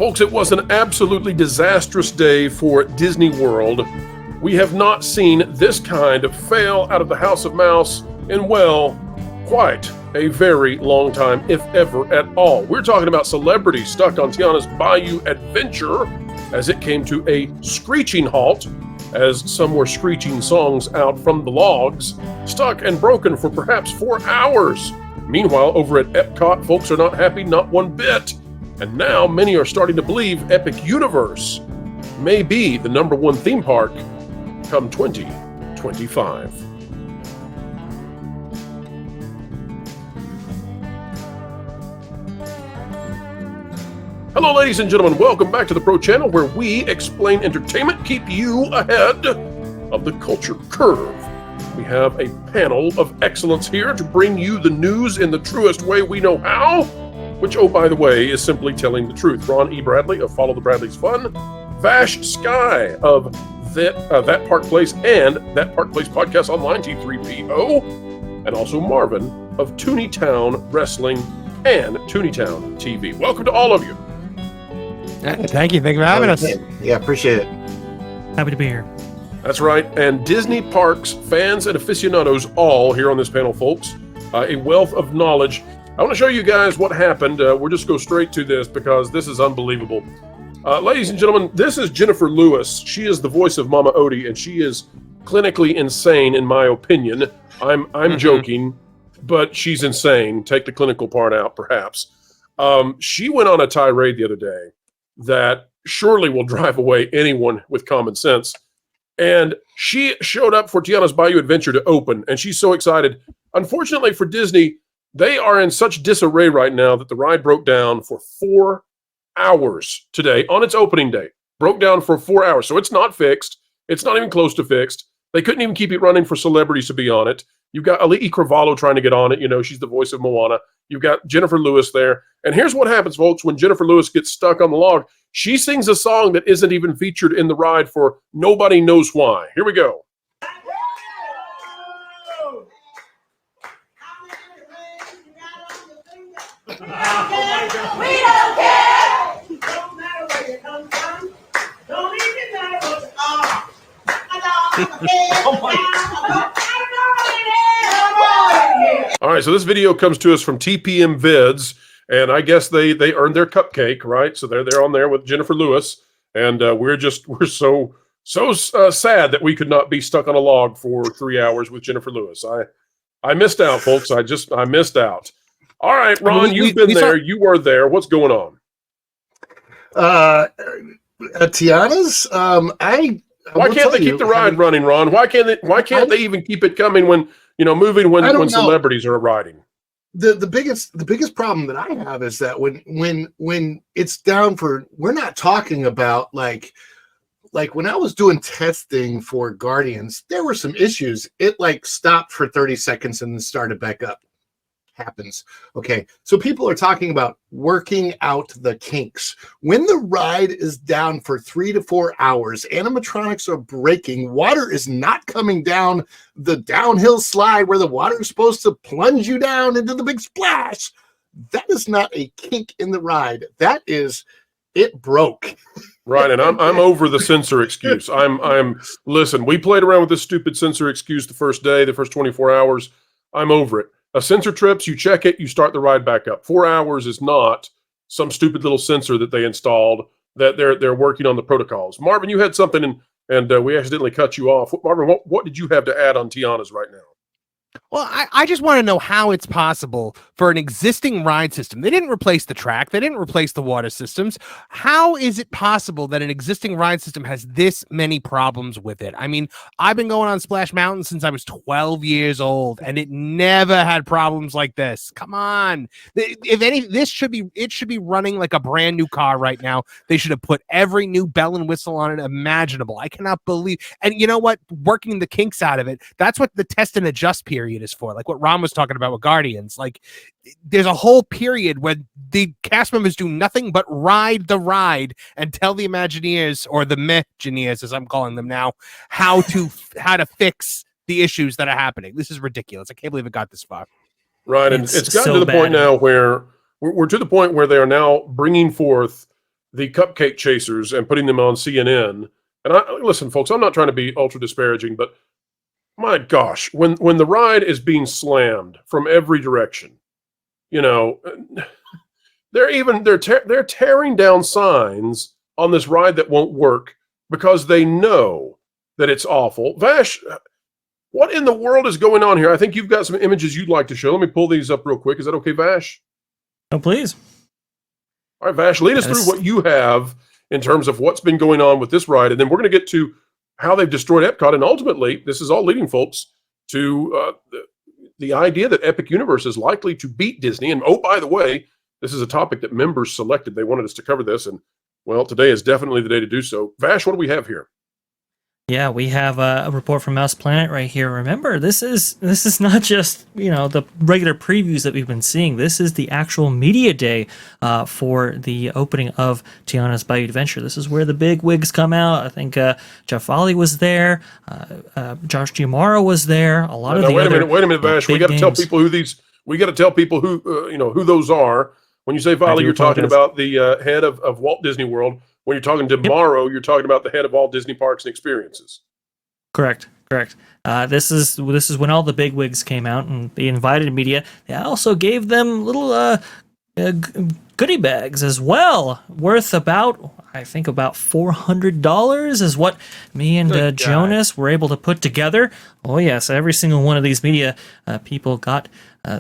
Folks, it was an absolutely disastrous day for Disney World. We have not seen this kind of fail out of the House of Mouse in, well, quite a very long time, if ever at all. We're talking about celebrities stuck on Tiana's Bayou adventure as it came to a screeching halt, as some were screeching songs out from the logs, stuck and broken for perhaps 4 hours. Meanwhile, over at Epcot, folks are not happy, not one bit. And now many are starting to believe Epic Universe may be the #1 theme park come 2025. Hello, ladies and gentlemen. Welcome back to the Pro Channel, where we explain entertainment, keep you ahead of the culture curve. We have a panel of excellence here to bring you the news in the truest way we know how, which, oh, by the way, is simply telling the truth. Ron E. Bradley of Follow the Bradley's Fun, Vash Sky of That Park Place and That Park Place Podcast Online, T3PO, and also Marvin of Tooneytown Wrestling and Tooneytown TV. Welcome to all of you. Thank you. Thank you for having us. Yeah, appreciate it. Happy to be here. That's right. And Disney parks, fans, and aficionados all here on this panel, folks. A wealth of knowledge. I want to show you guys what happened. We'll just go straight to this because this is unbelievable. Ladies and gentlemen, this is Jennifer Lewis. She is the voice of Mama Odie, and she is clinically insane, in my opinion. I'm joking, but she's insane. Take the clinical part out, perhaps. She went on a tirade the other day that surely will drive away anyone with common sense. And she showed up for Tiana's Bayou Adventure to open, and she's so excited. Unfortunately for Disney, they are in such disarray right now that the ride broke down for 4 hours today on its opening day. Broke down for 4 hours. So it's not fixed. It's not even close to fixed. They couldn't even keep it running for celebrities to be on it. You've got Alii Cravalho trying to get on it. You know, she's the voice of Moana. You've got Jennifer Lewis there. And here's what happens, folks, when Jennifer Lewis gets stuck on the log. She sings a song that isn't even featured in the ride for nobody knows why. Here we go. We don't care. Don't matter where you come from. Don't even matter what you are. All right, so this video comes to us from TPM Vids, and I guess they earned their cupcake, right? So they're on there with Jennifer Lewis, and we're so sad that we could not be stuck on a log for 3 hours with Jennifer Lewis. I missed out, folks. I missed out. All right, Ron, you've been there. You were there. What's going on? Tiana's. Why can't they keep the ride running, Ron? Why can't they even keep it coming when moving when celebrities are riding? The biggest problem that I have is that when it's down for, we're not talking about like when I was doing testing for Guardians, there were some issues. It stopped for 30 seconds and then started back up. Happens. Okay, so people are talking about working out the kinks. When the ride is down for 3 to 4 hours, animatronics are breaking, water is not coming down the downhill slide where the water is supposed to plunge you down into the big splash. That is not a kink in the ride. That is, it broke. Right, and I'm over the sensor excuse. Listen, we played around with this stupid sensor excuse the first day, the first 24 hours. I'm over it. A sensor trips, you check it, you start the ride back up. 4 hours is not some stupid little sensor that they installed, that they're working on the protocols. Marvin, you had something, and we accidentally cut you off. Marvin, what did you have to add on Tiana's right now? Well, I just want to know how it's possible for an existing ride system. They didn't replace the track. They didn't replace the water systems. How is it possible that an existing ride system has this many problems with it? I mean, I've been going on Splash Mountain since I was 12 years old, and it never had problems like this. Come on. If any, it should be running like a brand new car right now. They should have put every new bell and whistle on it imaginable. I cannot believe. And you know what? Working the kinks out of it, that's what the test and adjust period is for, like what Ron was talking about with Guardians. Like, there's a whole period when the cast members do nothing but ride the ride and tell the Imagineers, or the Megineers as I'm calling them now, how to fix the issues that are happening. This is ridiculous. I can't believe it got this far. Right, and it's gotten to the point now where we're to the point where they are now bringing forth the cupcake chasers and putting them on CNN. And listen, folks, I'm not trying to be ultra disparaging, but my gosh, when the ride is being slammed from every direction, you know, they're tearing down signs on this ride that won't work because they know that it's awful. Vash, what in the world is going on here? I think you've got some images you'd like to show. Let me pull these up real quick. Is that okay, Vash? Oh, please. All right, Vash, lead us through what you have in terms of what's been going on with this ride, and then we're going to get to how they've destroyed Epcot, and ultimately, this is all leading folks to the idea that Epic Universe is likely to beat Disney. And oh, by the way, this is a topic that members selected. They wanted us to cover this, and well, today is definitely the day to do so. Vash, what do we have here? Yeah, we have a report from Mouse Planet right here. Remember, this is not just, you know, the regular previews that we've been seeing. This is the actual media day for the opening of Tiana's Bayou Adventure. This is where the big wigs come out. I think Jeff Foley was there. Josh Giamaro was there. A lot of the wait a minute, Vash. We got to tell people who these. We got to tell people who you know who those are. When you say Foley, you're talking about the head of Walt Disney World. When you're talking tomorrow, you're talking about the head of all Disney parks and experiences. Correct. This is when all the big wigs came out and they invited media. They also gave them little goodie bags as well, worth about $400 is what me and Jonas were able to put together. Oh yes, every single one of these media people got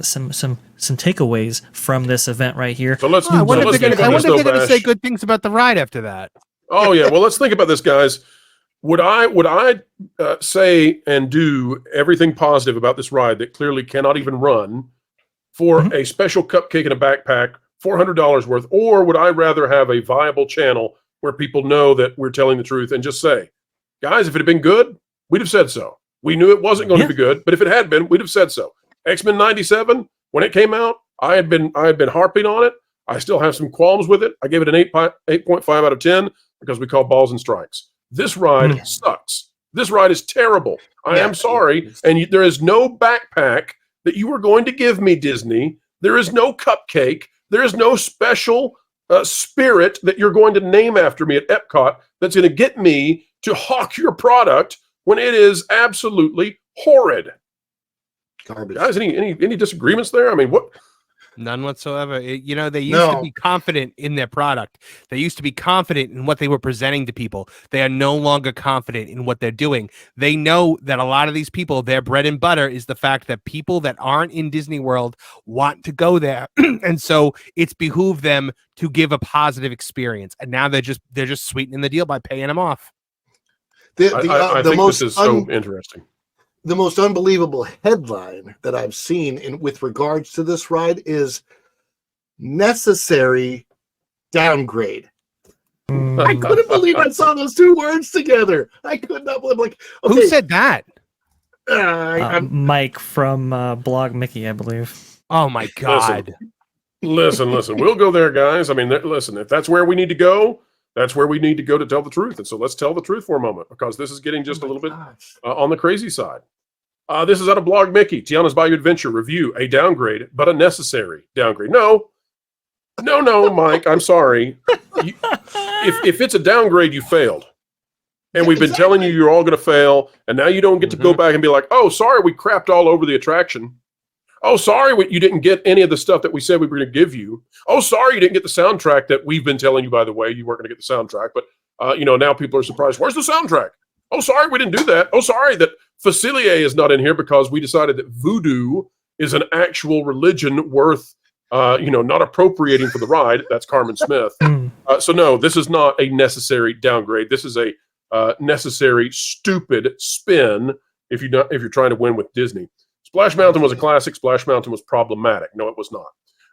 some takeaways from this event right here. So let's. I wonder if they're going to say good things about the ride after that. Oh yeah, well let's think about this, guys. Would I say and do everything positive about this ride that clearly cannot even run for a special cupcake in a backpack, $400 worth, or would I rather have a viable channel where people know that we're telling the truth and just say, guys, if it had been good, we'd have said so. We knew it wasn't going to be good, but if it had been, we'd have said so. X-Men 97, when it came out, I had been harping on it. I still have some qualms with it. I gave it an 8.5 out of 10 because we call balls and strikes. This ride sucks. This ride is terrible. I am sorry. And there is no backpack that you are going to give me, Disney. There is no cupcake. There is no special spirit that you're going to name after me at Epcot that's going to get me to hawk your product when it is absolutely horrid. Garbage. Guys, any disagreements there? I mean, what? None whatsoever. You know, they used to be confident in their product. They used to be confident in what they were presenting to people. They are no longer confident in what they're doing. They know that a lot of these people, their bread and butter is the fact that people that aren't in Disney World want to go there. And so it's behooved them to give a positive experience. And now they're just sweetening the deal by paying them off. I think this is so interesting. The most unbelievable headline that I've seen with regards to this ride is necessary downgrade. I couldn't believe I saw those two words together. I could not believe. Like, okay, who said that? Mike from Blog Mickey, I believe. Oh my God! Listen. We'll go there, guys. I mean, listen. If that's where we need to go, that's where we need to go to tell the truth. And so let's tell the truth for a moment, because this is getting just a little bit on the crazy side. This is out of Blog Mickey. Tiana's Bayou Adventure review, a downgrade, but a necessary downgrade. No, Mike, I'm sorry. If it's a downgrade, you failed. And we've been telling you you're all going to fail, and now you don't get to go back and be like, oh, sorry, we crapped all over the attraction. Oh, sorry, you didn't get any of the stuff that we said we were going to give you. Oh, sorry, you didn't get the soundtrack that we've been telling you, by the way, you weren't going to get the soundtrack. But, now people are surprised. Where's the soundtrack? Oh, sorry, we didn't do that. Oh, sorry that Facilier is not in here because we decided that voodoo is an actual religion worth, not appropriating for the ride. That's Carmen Smith. So no, this is not a necessary downgrade. This is a necessary stupid spin if you're trying to win with Disney. Splash Mountain was a classic. Splash Mountain was problematic. No, it was not.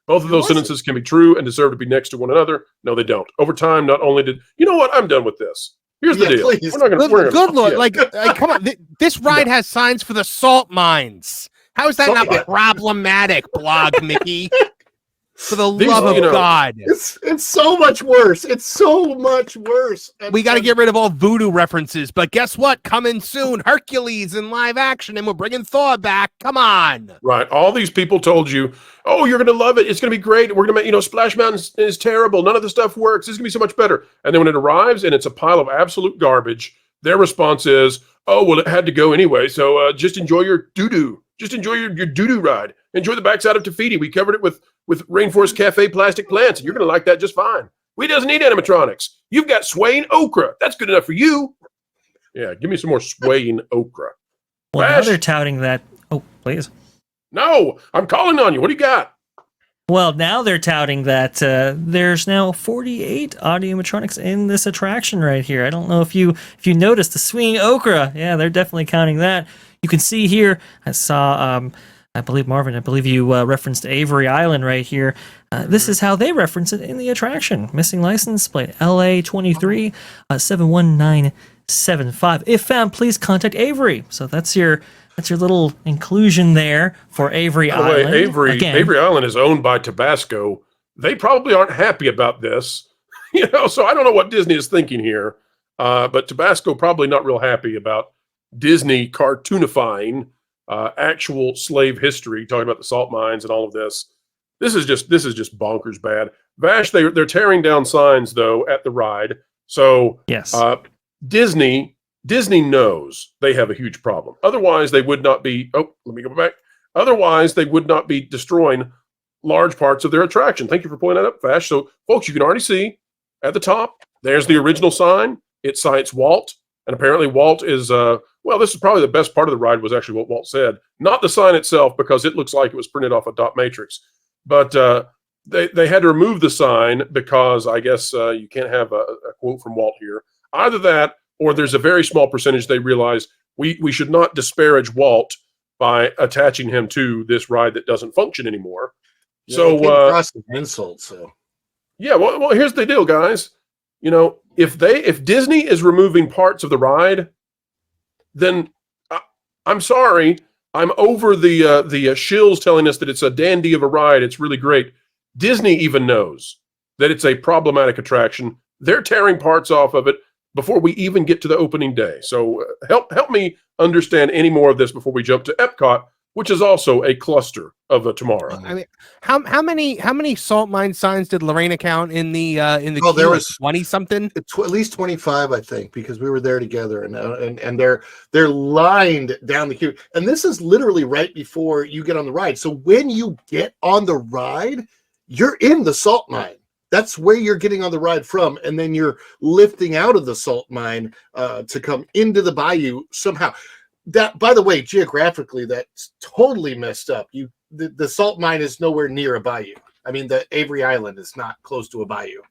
Both of those sentences can be true and deserve to be next to one another. No, they don't. Over time, not only did you know what? I'm done with this. Here's the deal. Please. We're not gonna, good Lord, like come on. This ride has signs for the salt mines. How is that not problematic, Blog Mickey? For the These, love of you know, God. It's so much worse. It's so much worse. And We got to get rid of all voodoo references. But guess what? Coming soon, Hercules in live action, and we're bringing Thor back. Come on. Right. All these people told you, oh, you're going to love it. It's going to be great. We're going to make, Splash Mountain is terrible. None of the stuff works. It's going to be so much better. And then when it arrives and it's a pile of absolute garbage, their response is, oh, well, it had to go anyway. So just enjoy your doo-doo. Just enjoy your doo-doo ride. Enjoy the backside of Tafiti. We covered it with Rainforest Cafe plastic plants, and you're going to like that just fine. We doesn't need animatronics. You've got swaying okra. That's good enough for you. Yeah, give me some more swaying okra. Well, now Vash? they're touting that. Oh, please. No, I'm calling on you. What do you got? Well, now they're touting that there's now 48 audiomatronics in this attraction right here. I don't know if you noticed the swinging okra. Yeah, they're definitely counting that. You can see here. I saw. I believe Marvin. I believe you referenced Avery Island right here. This is how they reference it in the attraction. Missing license plate LA 23 71975. If found, please contact Avery. So that's your little inclusion there for Avery By the way, Island. Avery Island is owned by Tabasco. They probably aren't happy about this, So I don't know what Disney is thinking here, but Tabasco probably not real happy about Disney cartoonifying actual slave history, talking about the salt mines and all of this. This is just bonkers bad. Vash, they're tearing down signs though at the ride. So Yes. Disney knows they have a huge problem. Otherwise, they would not be. Oh, let me go back. Otherwise, they would not be destroying large parts of their attraction. Thank you for pointing that up, Vash. So, folks, you can already see at the top. There's the original sign. It cites Walt, and apparently Walt is. Well, this is probably the best part of the ride. Was actually what Walt said, not the sign itself, because it looks like it was printed off a dot matrix. But they had to remove the sign because I guess you can't have a quote from Walt here. Either that, or there's a very small percentage they realize we should not disparage Walt by attaching him to this ride that doesn't function anymore. Yeah, So it came across an insult. So yeah, well, here's the deal, guys. If Disney is removing parts of the ride, then I'm sorry, I'm over the shills telling us that it's a dandy of a ride. It's really great. Disney even knows that it's a problematic attraction. They're tearing parts off of it before we even get to the opening day. So help me understand any more of this before we jump to Epcot, which is also a cluster of a tomorrow. I mean, how many salt mine signs did Lorena count in the Oh, there queue? was 20 something. at least 25, I think, because we were there together, and they're lined down the queue. And this is literally right before you get on the ride. So when you get on the ride, you're in the salt mine. That's where you're getting on the ride from, and then you're lifting out of the salt mine to come into the bayou somehow. That, by the way, geographically, that's totally messed up. The salt mine is nowhere near a bayou. I mean, the Avery Island is not close to a bayou.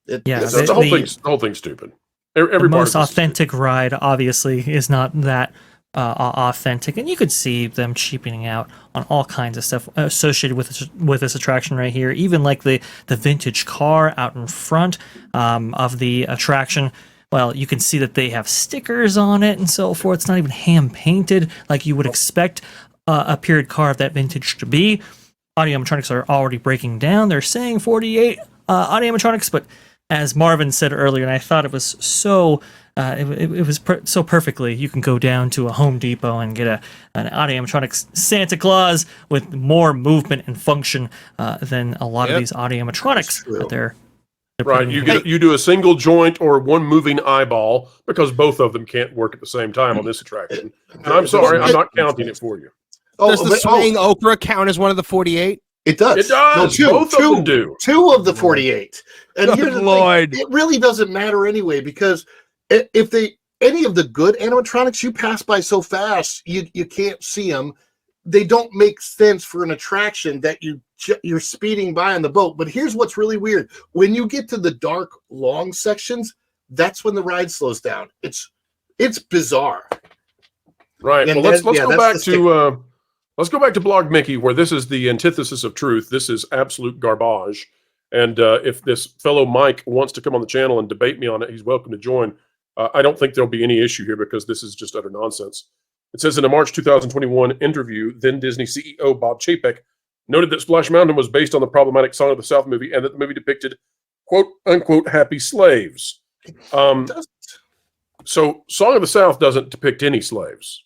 Yeah, The whole thing's stupid. Every The part most of this is authentic ride, obviously, is not that authentic, and you could see them cheapening out on all kinds of stuff associated with this attraction right here. Even like the vintage car out in front of the attraction. Well, you can see that they have stickers on it and so forth. It's not even hand painted like you would expect a period car of that vintage to be. Audiomatronics are already breaking down. They're saying 48 audiomatronics, but as Marvin said earlier, and I thought it was so so perfectly, you can go down to a Home Depot and get an audiomatronics Santa Claus with more movement and function than a lot of these audiomatronics that they're right. You do a single joint or one moving eyeball because both of them can't work at the same time on this attraction. And I'm sorry, I'm not counting it for you. Does the swaying okra count as one of the 48? It does. It does. Both of them do. 2 of the 48. And Good here's the Lord. thing, it really doesn't matter anyway, because if any of the good animatronics you pass by so fast, you can't see them. They don't make sense for an attraction that you're speeding by on the boat. But here's what's really weird. When you get to the dark, long sections, that's when the ride slows down. It's bizarre. Right. And Well, let's then- yeah, go that's back to let's go back to Blog Mickey, where this is the antithesis of truth. This is absolute garbage. And if this fellow Mike wants to come on the channel and debate me on it, he's welcome to join. I don't think there'll be any issue here because this is just utter nonsense. It says in a March 2021 interview, then Disney CEO Bob Chapek noted that Splash Mountain was based on the problematic Song of the South movie and that the movie depicted quote unquote happy slaves. So Song of the South doesn't depict any slaves.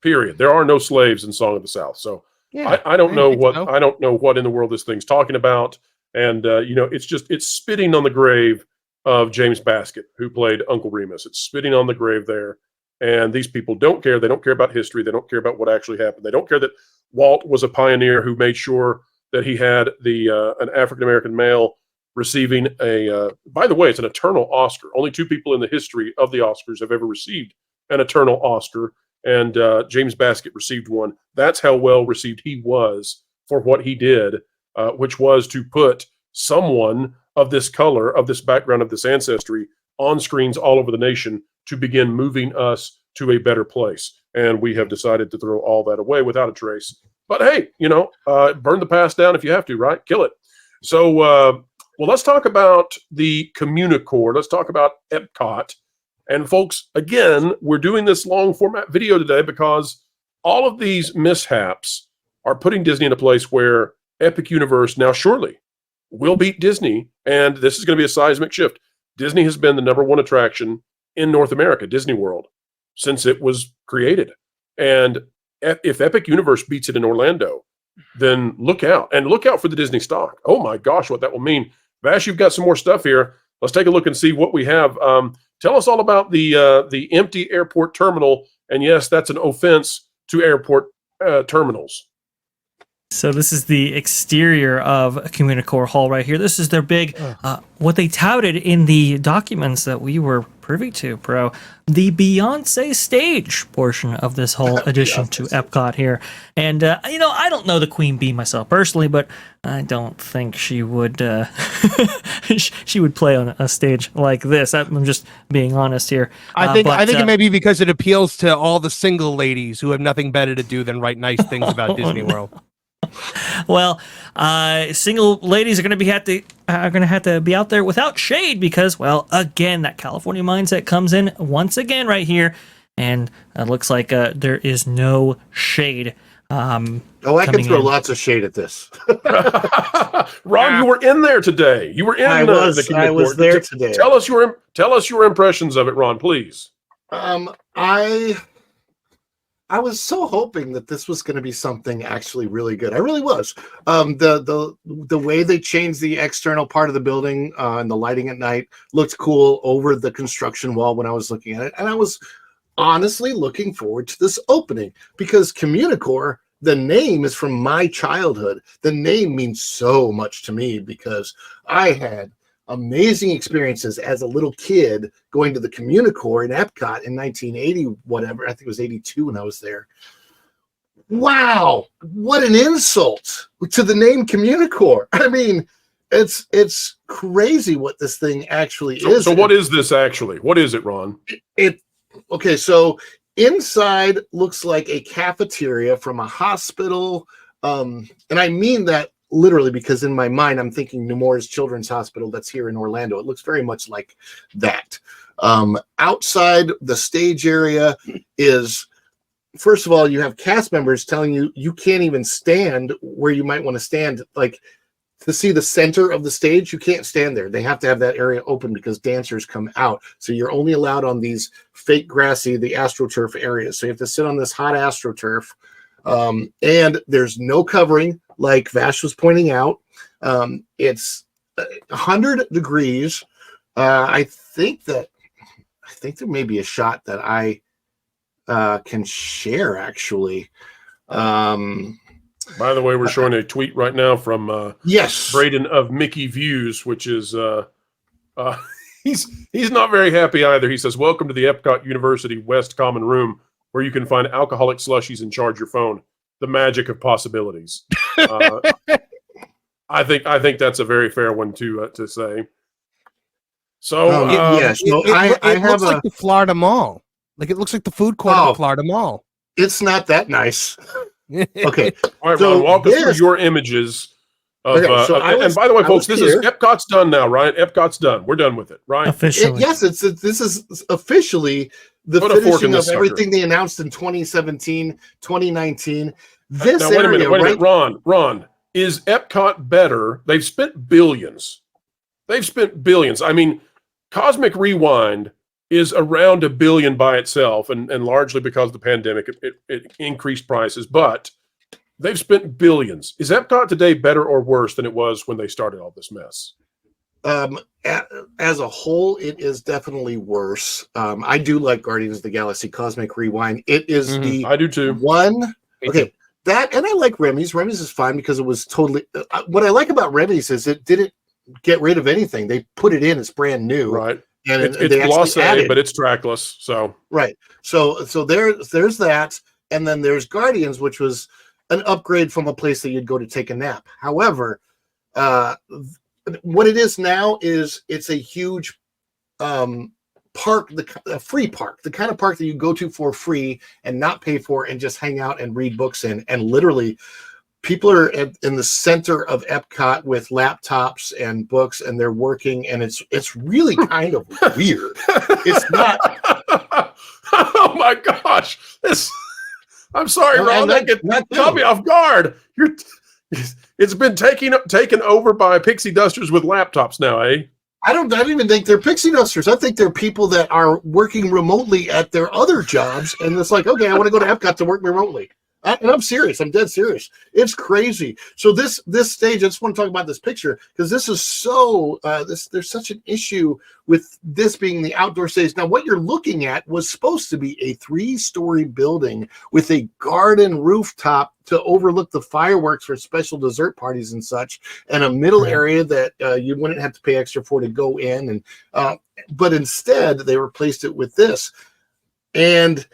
Period. There are no slaves in Song of the South. So Yeah, I don't know what so. I don't know what in the world this thing's talking about. And it's spitting on the grave of James Baskett, who played Uncle Remus. It's spitting on the grave there. And these people don't care. They don't care about history. They don't care about what actually happened. They don't care that Walt was a pioneer who made sure that he had an African American male receiving by the way, it's an eternal Oscar. Only 2 people in the history of the Oscars have ever received an eternal Oscar. And James Baskett received one. That's how well received he was for what he did, which was to put someone of this color, of this background, of this ancestry on screens all over the nation to begin moving us to a better place. And we have decided to throw all that away without a trace. But hey, burn the past down if you have to, right? Kill it. So, well, let's talk about the Communicore. Let's talk about Epcot. And folks, again, we're doing this long format video today because all of these mishaps are putting Disney in a place where Epic Universe now surely will beat Disney. And this is going to be a seismic shift. Disney has been the #1 attraction in North America, Disney World, since it was created. And if Epic Universe beats it in Orlando, then look out. And look out for the Disney stock. Oh my gosh, what that will mean. Vash, you've got some more stuff here. Let's take a look and see what we have. Tell us all about the empty airport terminal. And yes, that's an offense to airport terminals. So this is the exterior of Communicore Hall right here. This is their big, what they touted in the documents that we were privy to, bro. The Beyonce stage portion of this whole addition to Epcot here. And, I don't know the Queen Bee myself personally, but I don't think she would she would play on a stage like this. I'm just being honest here. I think it may be because it appeals to all the single ladies who have nothing better to do than write nice things about Disney World. Well, single ladies are going to have to be out there without shade because, well, again, that California mindset comes in once again right here, and it looks like there is no shade. I can throw lots of shade at this. Ron, you were in there today. You were in I was there today. Tell us your impressions of it, Ron, please. I was so hoping that this was going to be something actually really good. I really was. The way they changed the external part of the building and the lighting at night looked cool over the construction wall when I was looking at it. And I was honestly looking forward to this opening because Communicore, the name is from my childhood. The name means so much to me because I had amazing experiences as a little kid going to the Communicore in Epcot in 1980, whatever. I think it was 82 when I was there. Wow, what an insult to the name Communicore. I mean, it's crazy what this thing actually is. So what is this actually? What is it, Ron? Okay, so inside looks like a cafeteria from a hospital. And I mean that literally because in my mind, I'm thinking Nemours Children's Hospital that's here in Orlando. It looks very much like that. Outside the stage area is, first of all, you have cast members telling you you can't even stand where you might want to stand. Like to see the center of the stage, you can't stand there. They have to have that area open because dancers come out. So you're only allowed on these fake grassy, the AstroTurf areas. So you have to sit on this hot AstroTurf. And there's no covering, like Vash was pointing out. It's 100 degrees. I think there may be a shot that I can share actually. By the way, we're showing a tweet right now from yes, Braden of Mickey Views, which is he's not very happy either. He says, "Welcome to the Epcot University West Common Room, where you can find alcoholic slushies and charge your phone. The magic of possibilities." I think that's a very fair one to say. So yes, it looks like the Florida Mall. Like it looks like the food court of the Florida Mall. It's not that nice. Okay, all right, Ron, walk us through your images. And by the way, folks, Epcot's done now, right? Epcot's done. We're done with it, right? Officially. This is officially the finishing of everything they announced in 2017, 2019. Wait a minute, Ron. is Epcot better? They've spent billions. They've spent billions. I mean, Cosmic Rewind is around $1 billion by itself, and largely because of the pandemic, it increased prices, but they've spent billions. Is Epcot today better or worse than it was when they started all this mess? As a whole, it is definitely worse. I do like Guardians of the Galaxy Cosmic Rewind. It is I do too. One. Okay, that, and I like Remy's. Remy's is fine because it was totally. What I like about Remy's is it didn't get rid of anything. They put it in. It's brand new. Right. And it's they blasé, but it's trackless. So right. So there's that, and then there's Guardians, which was an upgrade from a place that you'd go to take a nap. However, what it is now is it's a huge park, a free park, the kind of park that you go to for free and not pay for and just hang out and read books in. And literally, people are in the center of Epcot with laptops and books, and they're working, and it's really kind of weird. It's not. Oh my gosh! I'm sorry, Ron. That caught me off guard. It's been taken over by pixie dusters with laptops now, eh? I don't even think they're pixie dusters. I think they're people that are working remotely at their other jobs, and it's like, okay, I want to go to Epcot to work remotely. And I'm serious. I'm dead serious. It's crazy. So this stage, I just want to talk about this picture because this is so. There's such an issue with this being the outdoor stage. Now, what you're looking at was supposed to be a 3-story building with a garden rooftop to overlook the fireworks for special dessert parties and such, and a middle area that you wouldn't have to pay extra for to go in. And but instead, they replaced it with this, and.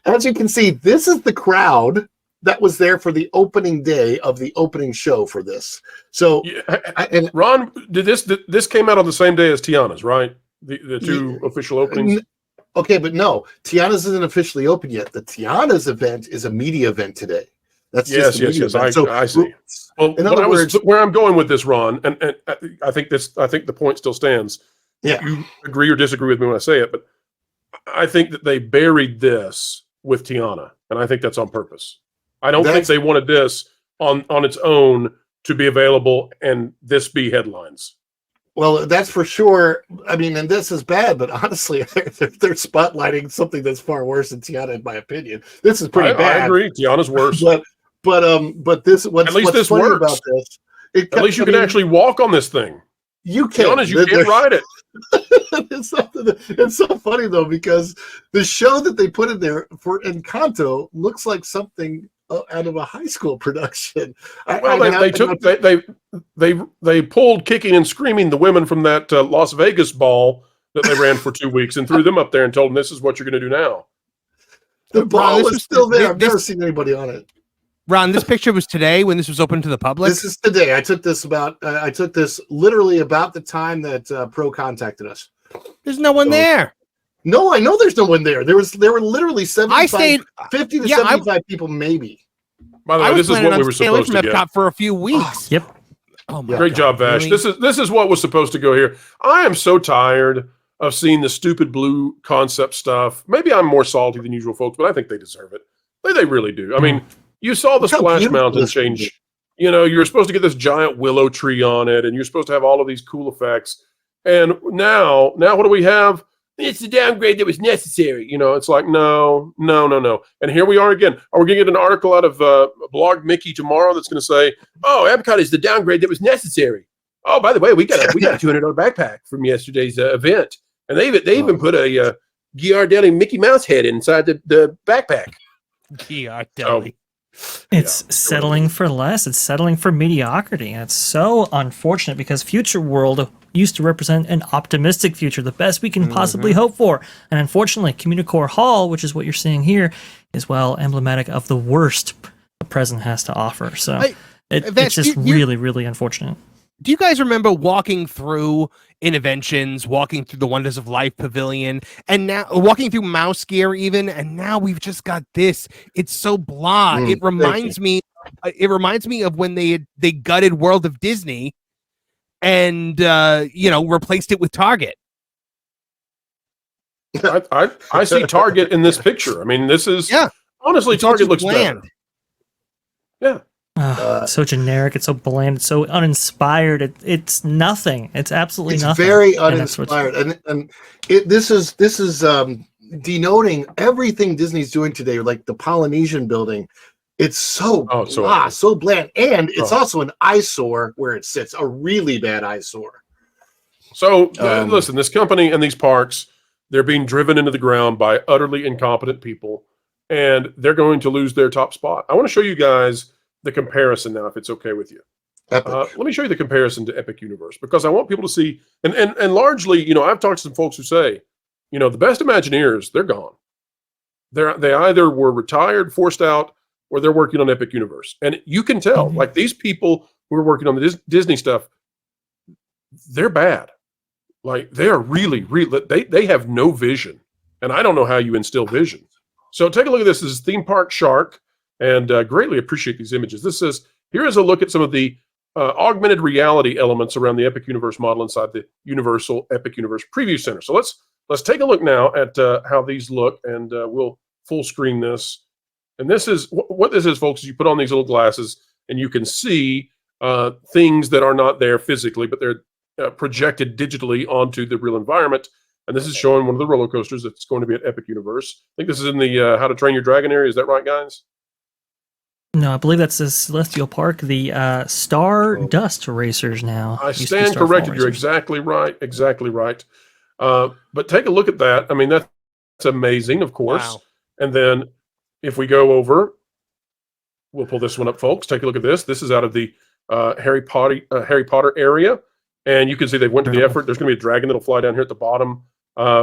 As you can see, this is the crowd that was there for the opening day of the opening show for this. So, and Ron, this came out on the same day as Tiana's, right? The two official openings. Okay, but no, Tiana's isn't officially open yet. The Tiana's event is a media event today. That's yes. I see. Well, in other words, where I'm going with this, Ron, and I think the point still stands. Yeah, you agree or disagree with me when I say it, but I think that they buried this with Tiana, and I think that's on purpose. I don't think they wanted this on its own to be available and this be headlines. Well, that's for sure. I mean, and this is bad, but honestly, they're spotlighting something that's far worse than Tiana, in my opinion. This is pretty bad. I agree. Tiana's worse. but this what's this funny works. about this? At least you can actually walk on this thing. You can. Tiana's, you can't ride it. It's so funny though, because the show that they put in there for Encanto looks like something out of a high school production. They pulled Kicking and Screaming the women from that Las Vegas ball that they ran for 2 weeks and threw them up there and told them this is what you're going to do now. The ball was still there. I've never seen anybody on it. Ron, this picture was today when this was open to the public? This is today. I took this literally about the time that Pro contacted us. There's no one there. No, I know there's no one there. There were literally 50 to 75 people, maybe. By the way, this is what we were supposed to get for a few weeks. Yep. Oh my Great job, Vash. Really? This is what was supposed to go here. I am so tired of seeing the stupid blue concept stuff. Maybe I'm more salty than usual, folks, but I think they deserve it. They really do. I mean, you saw the Splash Mountain change. You know, you were supposed to get this giant willow tree on it, and you're supposed to have all of these cool effects. And now what do we have? It's the downgrade that was necessary. You know, it's like, no. And here we are again. Are we going to get an article out of Blog Mickey tomorrow that's going to say, oh, Epcot is the downgrade that was necessary. Oh, by the way, we got a $200 backpack from yesterday's event. And they even put a Ghirardelli Mickey Mouse head inside the backpack. Ghirardelli. It's settling for less. It's settling for mediocrity. And it's so unfortunate because Future World used to represent an optimistic future, the best we can possibly hope for. And unfortunately, Communicore Hall, which is what you're seeing here, is emblematic of the worst the present has to offer. So it's just really, really unfortunate. Do you guys remember walking through Innoventions, walking through the Wonders of Life Pavilion, and now walking through Mouse Gear even, and now we've just got this. It's so blah. It reminds me of when they gutted World of Disney and replaced it with Target. I see Target in this picture. I mean, this is honestly, Target looks bland. Better. Yeah. It's so generic. It's so bland. It's so uninspired. It's nothing. It's absolutely It's nothing. very And that's what's- uninspired, and this is denoting everything Disney's doing today, like the Polynesian building. It's so so bland, and it's also an eyesore where it sits, a really bad eyesore. So listen, this company and these parks, they're being driven into the ground by utterly incompetent people, and they're going to lose their top spot. I want to show you guys the comparison now, if it's okay with you. Let me show you the comparison to Epic Universe, because I want people to see, and largely, I've talked to some folks who say, the best Imagineers, they're gone. They either were retired, forced out, or they're working on Epic Universe. And you can tell, like these people who are working on the Disney stuff, they're bad. Like they are really, they have no vision. And I don't know how you instill vision. So take a look at this. This is Theme Park Shark, and greatly appreciate these images. This says, here is a look at some of the augmented reality elements around the Epic Universe model inside the Universal Epic Universe Preview Center. So let's take a look now at how these look, and we'll full screen this. And this is what this is, folks. Is you put on these little glasses, and you can see things that are not there physically, but they're projected digitally onto the real environment. And this is showing one of the roller coasters that's going to be at Epic Universe. I think this is in the How to Train Your Dragon area. Is that right, guys? No, I believe that's the Celestial Park, the Star Dust Racers now. I stand corrected. You're exactly right. Exactly right. But take a look at that. I mean, that's amazing, of course. Wow. And then if we go over, we'll pull this one up, folks. Take a look at this. This is out of the Harry Potter area. And you can see they went to the effort. There's going to be a dragon that'll fly down here at the bottom,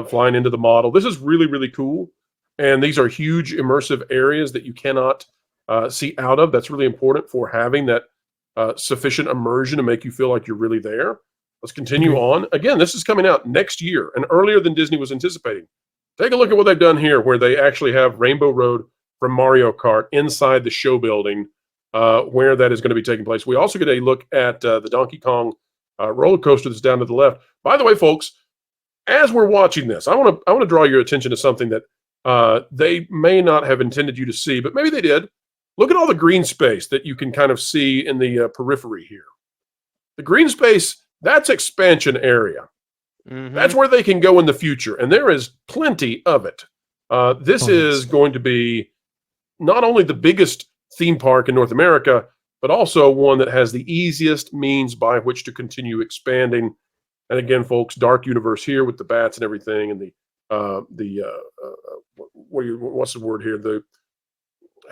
flying into the model. This is really, really cool. And these are huge immersive areas that you cannot see out of. That's really important for having that sufficient immersion to make you feel like you're really there. Let's continue on. Again, this is coming out next year and earlier than Disney was anticipating. Take a look at what they've done here, where they actually have Rainbow Road from Mario Kart inside the show building, where that is going to be taking place. We also get a look at the Donkey Kong roller coaster that's down to the left. By the way, folks, as we're watching this, I want to draw your attention to something that they may not have intended you to see, but maybe they did. Look at all the green space that you can kind of see in the periphery here. The green space, that's expansion area. Mm-hmm. That's where they can go in the future, and there is plenty of it. This is going to be not only the biggest theme park in North America, but also one that has the easiest means by which to continue expanding. And again, folks, Dark Universe here with the bats and everything, and what's the word here?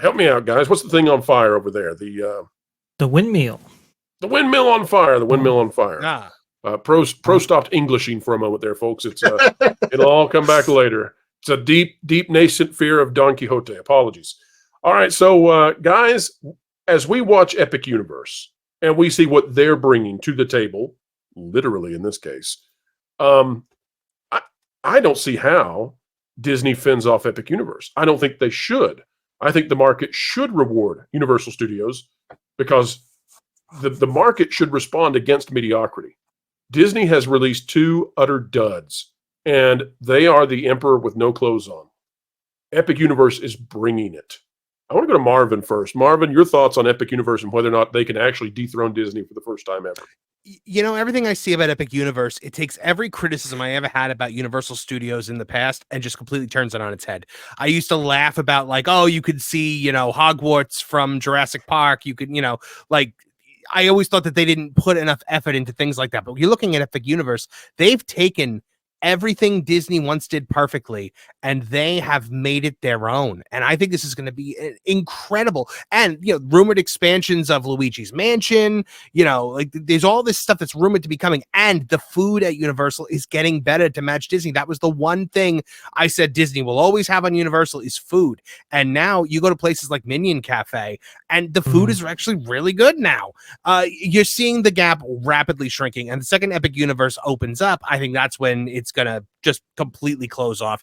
Help me out, guys. What's the thing on fire over there? The windmill. The windmill on fire. The windmill on fire. Ah. Pro stopped Englishing for a moment there, folks. It's it'll all come back later. It's a deep nascent fear of Don Quixote. Apologies. All right, so guys, as we watch Epic Universe and we see what they're bringing to the table, literally in this case, I don't see how Disney fends off Epic Universe. I don't think they should. I think the market should reward Universal Studios because the market should respond against mediocrity. Disney has released two utter duds, and they are the emperor with no clothes on. Epic Universe is bringing it. I want to go to Marvin first. Marvin, your thoughts on Epic Universe and whether or not they can actually dethrone Disney for the first time ever. Everything I see about Epic Universe, it takes every criticism I ever had about Universal Studios in the past and just completely turns it on its head. I used to laugh about like, oh, you could see, Hogwarts from Jurassic Park. You could, I always thought that they didn't put enough effort into things like that. But you're looking at Epic Universe, they've taken everything Disney once did perfectly, and they have made it their own. And I think this is going to be incredible. And, rumored expansions of Luigi's Mansion, there's all this stuff that's rumored to be coming. And the food at Universal is getting better to match Disney. That was the one thing I said Disney will always have on Universal is food. And now you go to places like Minion Cafe, and the food is actually really good now. You're seeing the gap rapidly shrinking. And the second Epic Universe opens up, I think that's when it's going to just completely close off.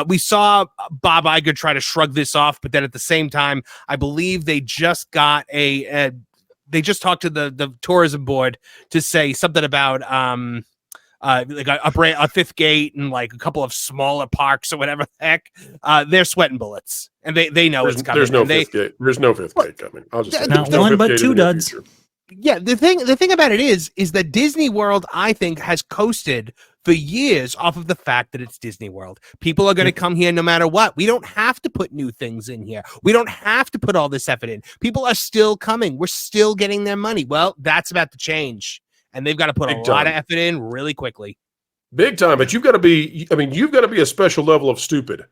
We saw Bob Iger try to shrug this off, but then at the same time, I believe they just got they just talked to the tourism board to say something about like a fifth gate and like a couple of smaller parks or whatever the heck, they're sweating bullets, and they know it's coming. There's no fifth gate. There's no fifth gate coming. I'll just say Not there's no one, fifth but gate in two the near duds. future. Yeah, the thing about it is that Disney World, I think, has coasted for years off of the fact that it's Disney World. People are going to come here no matter what. We don't have to put new things in here. We don't have to put all this effort in. People are still coming. We're still getting their money. Well, that's about to change, and they've got to put a lot of effort in really quickly. Big time, but you've got to be. I mean, you've got to be a special level of stupid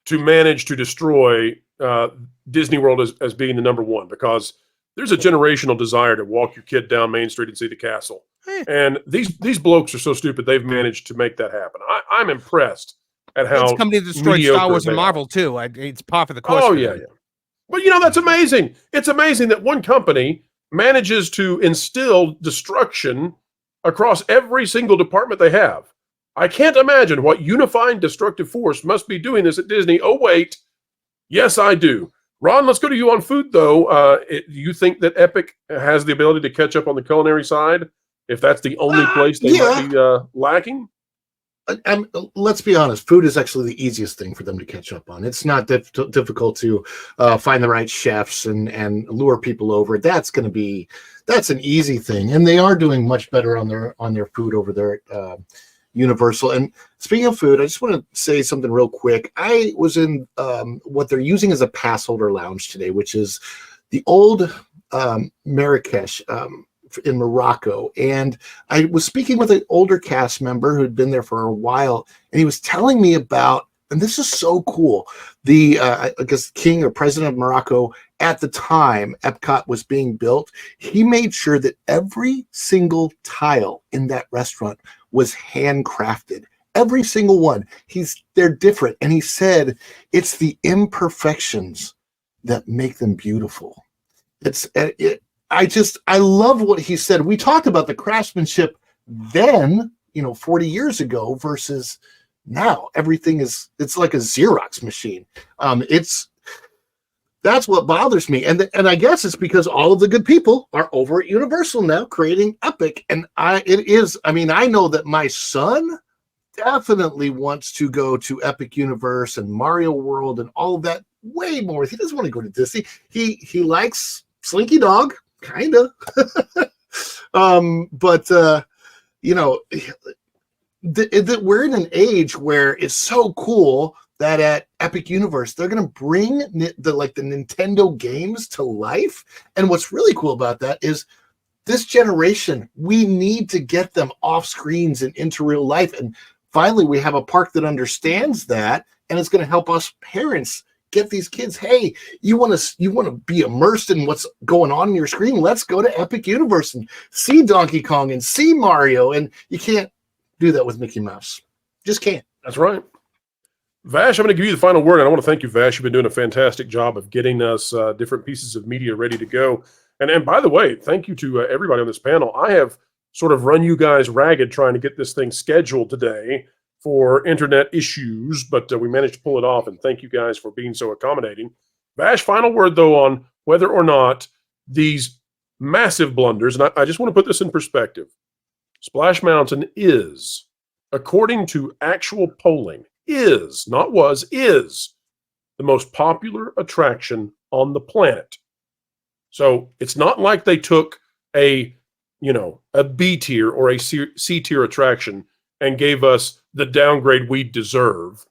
to manage to destroy Disney World as being the number one, because there's a generational desire to walk your kid down Main Street and see the castle. And these blokes are so stupid they've managed to make that happen. I'm impressed at how It's a company that destroyed Star Wars and Marvel too. It's par for the course. Oh yeah. But that's amazing. It's amazing that one company manages to instill destruction across every single department they have. I can't imagine what unifying destructive force must be doing this at Disney. Oh wait, yes I do. Ron, let's go to you on food, though. You think that Epic has the ability to catch up on the culinary side, if that's the only place they might be lacking? Let's be honest. Food is actually the easiest thing for them to catch up on. It's not difficult to find the right chefs and lure people over. That's an easy thing, and they are doing much better on their food over there at Universal. And speaking of food, I just want to say something real quick. I was in what they're using as a pass holder lounge today, which is the old Marrakesh in Morocco. And I was speaking with an older cast member who'd been there for a while, and he was telling me about, and this is so cool, the I guess king or president of Morocco at the time Epcot was being built. He made sure that every single tile in that restaurant was handcrafted. Every single one. They're different. And he said it's the imperfections that make them beautiful. I love what he said. We talked about the craftsmanship then, 40 years ago versus now. Everything it's like a Xerox machine. That's what bothers me. And I guess it's because all of the good people are over at Universal now creating Epic. And I know that my son definitely wants to go to Epic Universe and Mario World and all of that way more. He doesn't want to go to Disney. He likes Slinky Dog, kind of. We're in an age where it's so cool that at Epic Universe, they're going to bring the Nintendo games to life. And what's really cool about that is this generation, we need to get them off screens and into real life. And finally, we have a park that understands that, and it's going to help us parents get these kids. Hey, you want to be immersed in what's going on your screen? Let's go to Epic Universe and see Donkey Kong and see Mario. And you can't do that with Mickey Mouse. Just can't. That's right. Vash, I'm going to give you the final word, and I want to thank you, Vash. You've been doing a fantastic job of getting us different pieces of media ready to go. And by the way, thank you to everybody on this panel. I have sort of run you guys ragged trying to get this thing scheduled today for internet issues, but we managed to pull it off, and thank you guys for being so accommodating. Vash, final word, though, on whether or not these massive blunders, and I just want to put this in perspective. Splash Mountain is, according to actual polling, is the most popular attraction on the planet. So it's not like they took a B tier or a C tier attraction and gave us the downgrade we deserve.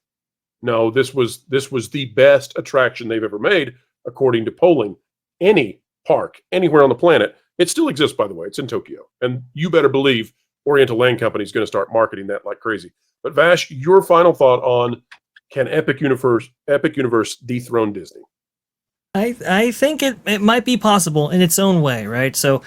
No, this was the best attraction they've ever made, according to polling. Any park anywhere on the planet. It still exists, by the way. It's in Tokyo. And you better believe Oriental Land Company is going to start marketing that like crazy. But Vash, your final thought on, can Epic Universe dethrone Disney? I think it might be possible in its own way, right? So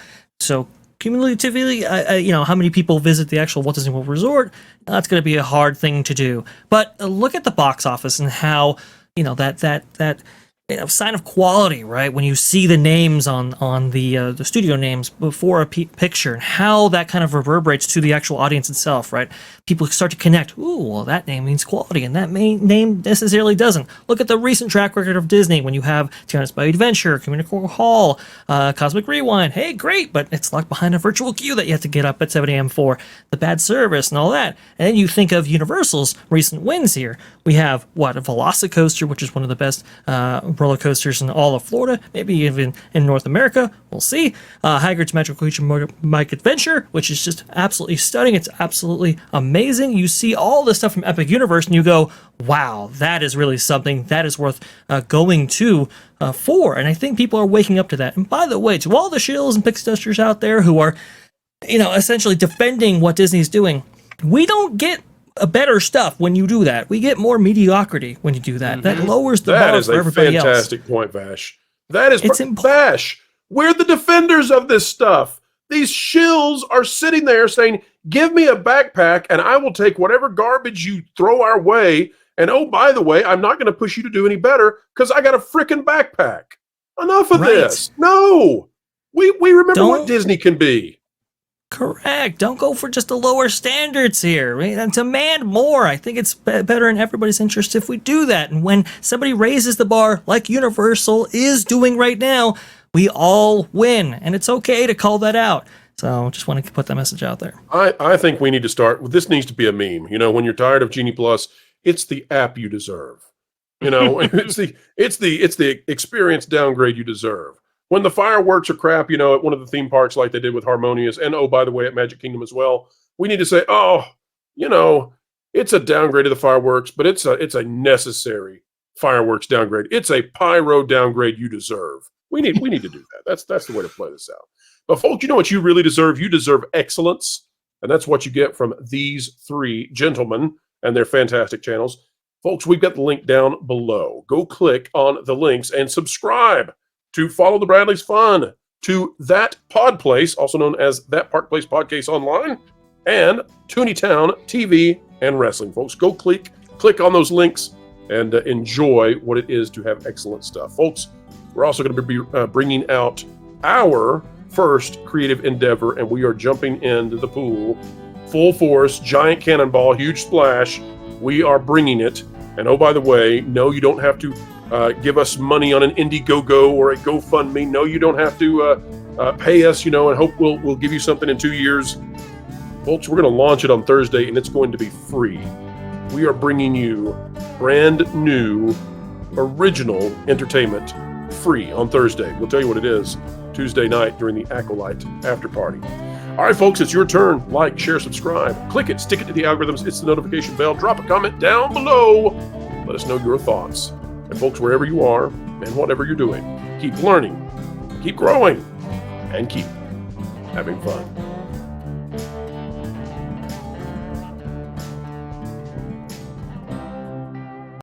cumulatively, how many people visit the actual Walt Disney World Resort? That's going to be a hard thing to do. But look at the box office and how that sign of quality, right? When you see the names on the studio names before a picture, and how that kind of reverberates to the actual audience itself, right? People start to connect. Ooh, well, that name means quality, and that name necessarily doesn't. Look at the recent track record of Disney when you have Tiana's Bayou Adventure, Communicore Hall, Cosmic Rewind. Hey, great, but it's locked behind a virtual queue that you have to get up at 7 a.m. for, the bad service and all that. And then you think of Universal's recent wins here. We have, a Velocicoaster, which is one of the best roller coasters in all of Florida, maybe even in North America. We'll see. Hagrid's Magical Creature Mike Adventure, which is just absolutely stunning. It's absolutely amazing. You see all this stuff from Epic Universe, and you go, wow, that is really something that is worth going to for. And I think people are waking up to that. And by the way, to all the shills and pixie dusters out there who are, essentially defending what Disney's doing, we don't get a better stuff when you do that. We get more mediocrity when you do that. That lowers the bar for everybody else. That is a fantastic point, Vash. That is Vash. We're the defenders of this stuff. These shills are sitting there saying, give me a backpack and I will take whatever garbage you throw our way. And oh, by the way, I'm not going to push you to do any better because I got a freaking backpack. Enough of this. No. We remember what Disney can be. Correct. Don't go for just the lower standards here. Right? And demand more. I think it's better in everybody's interest if we do that. And when somebody raises the bar, like Universal is doing right now, we all win. And it's okay to call that out. So just want to put that message out there. I think we need to start. This needs to be a meme. When you're tired of Genie Plus, it's the app you deserve. It's the experience downgrade you deserve. When the fireworks are crap, at one of the theme parks like they did with Harmonious, and oh, by the way, at Magic Kingdom as well, we need to say, it's a downgrade of the fireworks, but it's a necessary fireworks downgrade. It's a pyro downgrade you deserve. We need to do that. That's the way to play this out. But folks, you know what you really deserve? You deserve excellence, and that's what you get from these three gentlemen and their fantastic channels. Folks, we've got the link down below. Go click on the links and subscribe to Follow the Bradleys Fun, to That Pod Place, also known as That Park Place Podcast Online, and Tooneytown TV and Wrestling. Folks, go click on those links and enjoy what it is to have excellent stuff. Folks, we're also going to be bringing out our first creative endeavor, and we are jumping into the pool full force, giant cannonball, huge splash. We are bringing it. And oh, by the way, no, you don't have to give us money on an Indiegogo or a GoFundMe. No, you don't have to pay us, and hope we'll give you something in 2 years. Folks, we're going to launch it on Thursday, and it's going to be free. We are bringing you brand new, original entertainment free on Thursday. We'll tell you what it is Tuesday night during the Acolyte after party. All right, folks, it's your turn. Like, share, subscribe. Click it, stick it to the algorithms. It's the notification bell. Drop a comment down below. Let us know your thoughts. And folks, wherever you are and whatever you're doing, keep learning, keep growing, and keep having fun.